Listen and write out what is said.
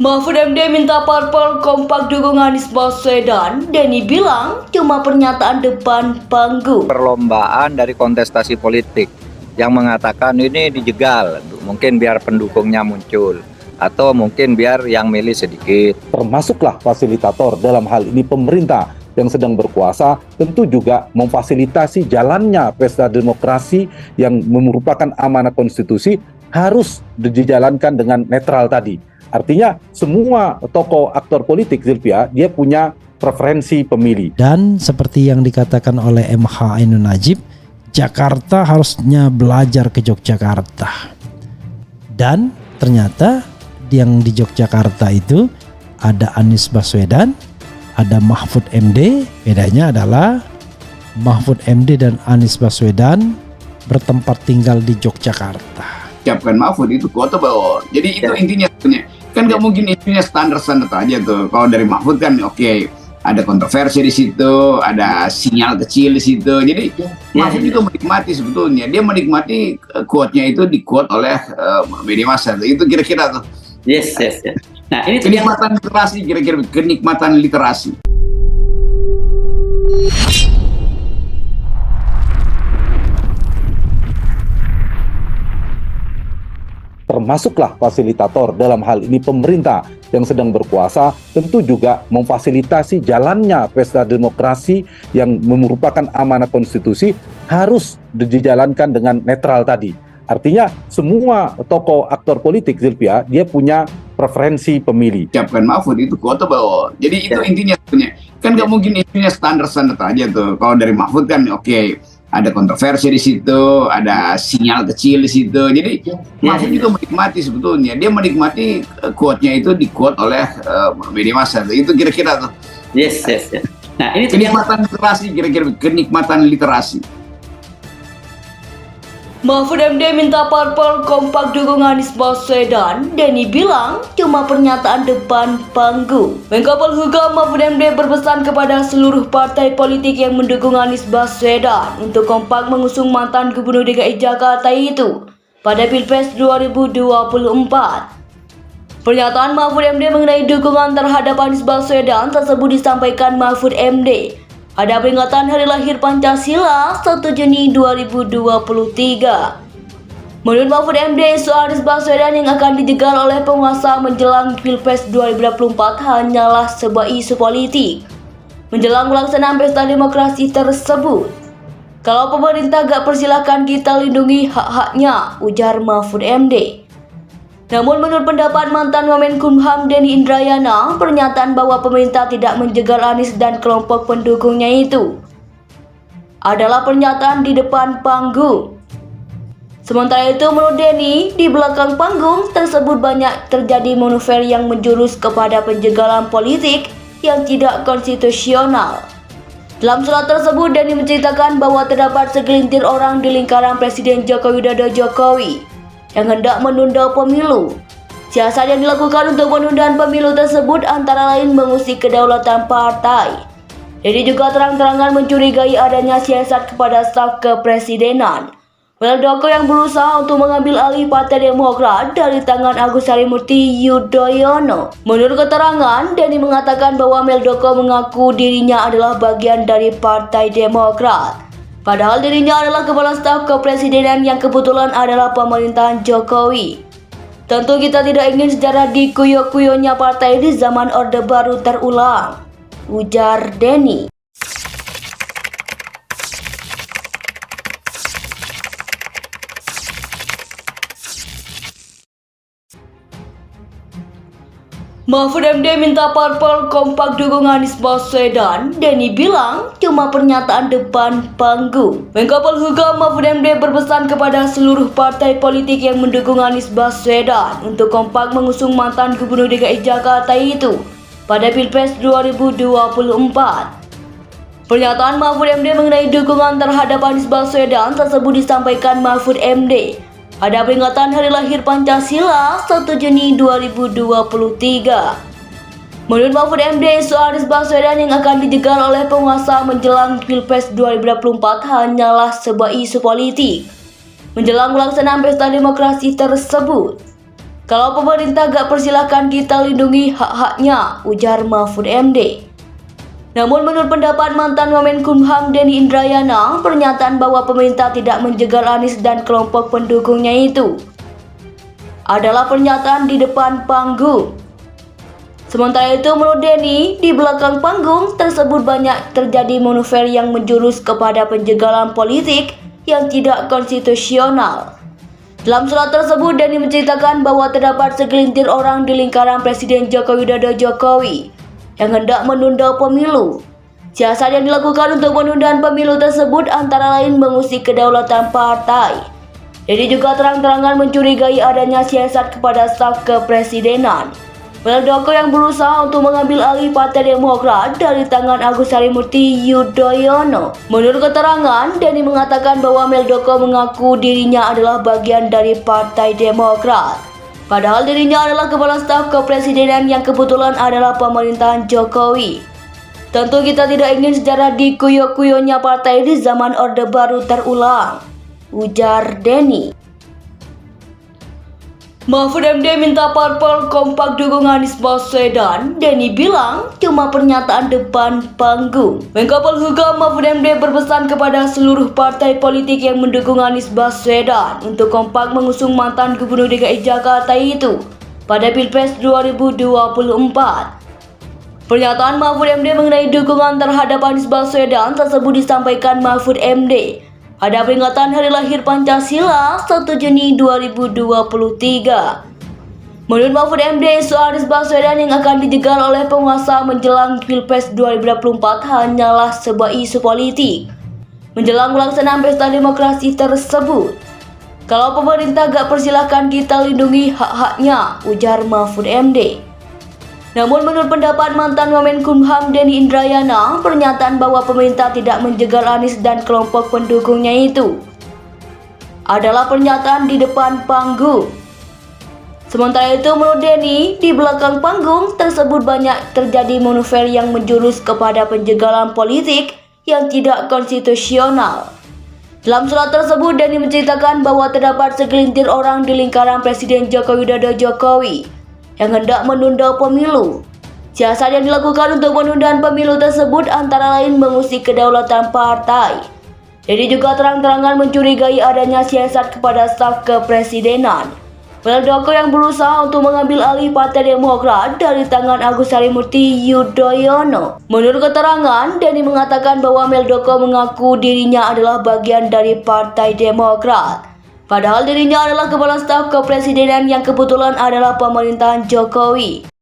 Mahfud MD minta parpol kompak dukung Anies Baswedan. Denny bilang cuma pernyataan depan panggung. Perlombaan dari kontestasi politik yang mengatakan ini dijegal, mungkin biar pendukungnya muncul atau mungkin biar yang milih sedikit. Termasuklah fasilitator dalam hal ini pemerintah yang sedang berkuasa, tentu juga memfasilitasi jalannya pesta demokrasi yang merupakan amanah konstitusi harus dijalankan dengan netral tadi. Artinya semua tokoh aktor politik, Zilvia, dia punya preferensi pemilih. Dan seperti yang dikatakan oleh MH Ainun Najib, Jakarta harusnya belajar ke Yogyakarta. Dan ternyata yang di Yogyakarta itu ada Anies Baswedan, ada Mahfud MD. Bedanya adalah Mahfud MD dan Anies Baswedan bertempat tinggal di Yogyakarta. Siapkan Mahfud itu kuota bawah. Jadi itu intinya kan nggak mungkin intinya standar aja tuh. Kalau dari Mahfud kan oke, ada kontroversi di situ, ada sinyal kecil di situ. Jadi Mahfud juga menikmati sebetulnya. Dia menikmati quote-nya itu di-quote oleh media massa. Itu kira-kira tuh. Yes. Nah, ini kenikmatan literasi, kira-kira kenikmatan literasi. Termasuklah fasilitator dalam hal ini pemerintah yang sedang berkuasa, tentu juga memfasilitasi jalannya pesta demokrasi yang merupakan amanah konstitusi harus dijalankan dengan netral tadi. Artinya semua tokoh aktor politik, Zilvia, dia punya preferensi pemilih. Siapkan Mahfud itu kuota bawah. Jadi itu intinya kan nggak mungkin intinya standar aja tuh. Kalau dari Mahfud kan oke, ada kontroversi di situ, ada sinyal kecil di situ. Jadi Mahfud juga menikmati sebetulnya. Dia menikmati quote-nya itu di-quote oleh media massa. Itu kira-kira tuh. Yes. Nah, ini kenikmatan literasi, kira-kira kenikmatan literasi. Mahfud MD minta parpol kompak dukung Anies Baswedan. Denny bilang cuma pernyataan depan panggung. Menko Polhukam Mahfud MD berpesan kepada seluruh partai politik yang mendukung Anies Baswedan untuk kompak mengusung mantan Gubernur DKI Jakarta itu pada Pilpres 2024. Pernyataan Mahfud MD mengenai dukungan terhadap Anies Baswedan tersebut disampaikan Mahfud MD ada peringatan Hari Lahir Pancasila 1 Juni 2023. Menurut Mahfud MD, isu Anies Baswedan yang akan dijegal oleh penguasa menjelang Pilpres 2024 hanyalah sebuah isu politik menjelang pelaksanaan pesta demokrasi tersebut. Kalau pemerintah gak persilahkan kita lindungi hak-haknya, ujar Mahfud MD. Namun menurut pendapat mantan Wamenkumham Denny Indrayana, pernyataan bahwa pemerintah tidak menjegal Anies dan kelompok pendukungnya itu adalah pernyataan di depan panggung. Sementara itu menurut Denny, di belakang panggung tersebut banyak terjadi manuver yang menjurus kepada penjegalan politik yang tidak konstitusional. Dalam surat tersebut, Denny menceritakan bahwa terdapat segelintir orang di lingkaran Presiden Joko Widodo Jokowi yang hendak menunda pemilu. Siasat yang dilakukan untuk penundaan pemilu tersebut antara lain mengusik kedaulatan partai. Jadi juga terang-terangan mencurigai adanya siasat kepada staf kepresidenan. Muldoko yang berusaha untuk mengambil alih Partai Demokrat dari tangan Agus Harimurti Yudhoyono. Menurut keterangan, Denny mengatakan bahwa Muldoko mengaku dirinya adalah bagian dari Partai Demokrat. Padahal dirinya adalah kepala staf kepresidenan yang kebetulan adalah pemerintahan Jokowi. Tentu kita tidak ingin sejarah dikuyok-kuyoknya partai di zaman Orde Baru terulang, ujar Denny. Mahfud MD minta parpol kompak dukung Anies Baswedan. Denny bilang cuma pernyataan depan panggung. Menko Polhukam Mahfud MD berpesan kepada seluruh partai politik yang mendukung Anies Baswedan untuk kompak mengusung mantan Gubernur DKI Jakarta itu pada Pilpres 2024. Pernyataan Mahfud MD mengenai dukungan terhadap Anies Baswedan tersebut disampaikan Mahfud MD ada peringatan Hari Lahir Pancasila 1 Juni 2023. Menurut Mahfud MD, isu Anies Baswedan yang akan dijegal oleh penguasa menjelang Pilpres 2024 hanyalah sebuah isu politik menjelang pelaksanaan pesta demokrasi tersebut. Kalau pemerintah gak persilahkan kita lindungi hak-haknya, ujar Mahfud MD. Namun menurut pendapat mantan Wamenkumham Denny Indrayana, pernyataan bahwa pemerintah tidak menjegal Anies dan kelompok pendukungnya itu adalah pernyataan di depan panggung. Sementara itu menurut Denny, di belakang panggung tersebut banyak terjadi manuver yang menjurus kepada penjegalan politik yang tidak konstitusional. Dalam surat tersebut, Denny menceritakan bahwa terdapat segelintir orang di lingkaran Presiden Joko Widodo Jokowi yang hendak menunda pemilu. Siasat yang dilakukan untuk penundaan pemilu tersebut antara lain mengusik kedaulatan partai. Denny juga terang-terangan mencurigai adanya siasat kepada staf kepresidenan Muldoko yang berusaha untuk mengambil alih Partai Demokrat dari tangan Agus Harimurti Yudhoyono. Menurut keterangan, Denny mengatakan bahwa Muldoko mengaku dirinya adalah bagian dari Partai Demokrat. Padahal dirinya adalah kepala staf kepresidenan yang kebetulan adalah pemerintahan Jokowi. Tentu kita tidak ingin sejarah dikuyok-kuyoknya partai di zaman Orde Baru terulang, ujar Denny. Mahfud MD minta parpol kompak dukung Anies Baswedan. Denny bilang cuma pernyataan depan panggung. Menko Polhukam Mahfud MD berpesan kepada seluruh partai politik yang mendukung Anies Baswedan untuk kompak mengusung mantan Gubernur DKI Jakarta itu pada Pilpres 2024. Pernyataan Mahfud MD mengenai dukungan terhadap Anies Baswedan tersebut disampaikan Mahfud MD pada peringatan Hari Lahir Pancasila 1 Juni 2023. Menurut Mahfud MD, isu Anies Baswedan yang akan dijegal oleh penguasa menjelang Pilpres 2024 hanyalah sebuah isu politik menjelang pelaksanaan pesta demokrasi tersebut. Kalau pemerintah gak persilahkan kita lindungi hak-haknya, ujar Mahfud MD. Namun menurut pendapat mantan Wamenkumham Denny Indrayana, pernyataan bahwa pemerintah tidak menjegal Anies dan kelompok pendukungnya itu adalah pernyataan di depan panggung. Sementara itu menurut Denny, di belakang panggung tersebut banyak terjadi manuver yang menjurus kepada penjegalan politik yang tidak konstitusional. Dalam surat tersebut, Denny menceritakan bahwa terdapat segelintir orang di lingkaran Presiden Joko Widodo Jokowi yang hendak menunda pemilu. Siasat yang dilakukan untuk penundaan pemilu tersebut antara lain mengusik kedaulatan partai. Denny juga terang-terangan mencurigai adanya siasat kepada staf kepresidenan Muldoko yang berusaha untuk mengambil alih Partai Demokrat dari tangan Agus Harimurti Yudhoyono. Menurut keterangan, Denny mengatakan bahwa Muldoko mengaku dirinya adalah bagian dari Partai Demokrat. Padahal dirinya adalah kepala staf kepresidenan yang kebetulan adalah pemerintahan Jokowi.